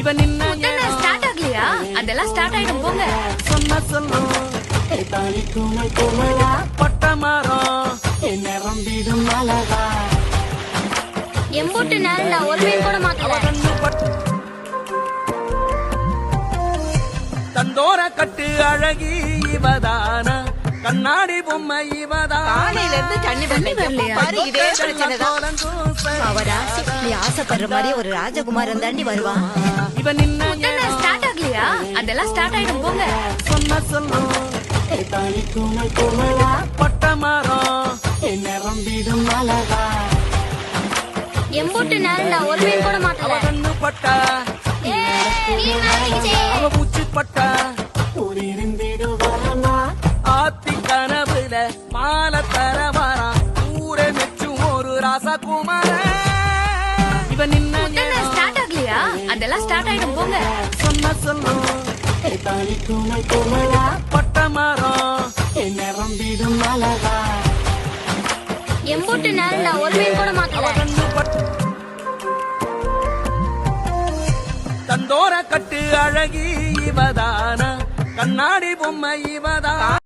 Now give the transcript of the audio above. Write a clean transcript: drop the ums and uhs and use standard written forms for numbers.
இவன் ஸ்டார்ட் ஆகலையா? அதெல்லாம் ஸ்டார்ட் ஆயிடும் போங்க. சொன்ன சொல்லும் பட்ட மரம் என்ன ரம்பிடும் அழகா எம்பூட்டு நேரம்ல ஒரு மீன் கூட மாத்தல. தந்தோர கட்டு அழகி இவதான கண்ணாடி பொம்மை இவதான். காலையில இருந்து தண்ணி வரலையா? பாரு இதே பிரச்சனைதான். அவராசி நீ ஆசைப்படுற மாதிரி ஒரு ராஜகுமாரன் தாண்டி வருவான். இவன் ஸ்டார்ட் ஆகலையா? அதெல்லாம் ஸ்டார்ட் ஆயிடும் போங்க. சொன்ன சொல்லும் பட்ட மரம் என்ன ரம்பிடும் அழகா எம்பூட்டு நேரம்ல ஒரு மீன் கூட மாத்தல. கண்ணு பட்டா அவ பூச்சி பட்டா ஆத்தி கனவுல மாலை தர வரா ஊரே மெச்சும் ஒரு ராசகுமார. இவன் ஸ்டார்ட் ஆகலையா? அதெல்லாம் ஸ்டார்ட் ஆயிடும் போங்க. சொன்ன சொல்லும் பட்ட மரம் என்ன ரம்பிடும் அழகா எம்பூட்டு நேரம்ல ஒரு மீன் கூட மாத்தல. தந்தோர கட்டு அழகி இவதான கண்ணாடி பொம்மை இவதான்.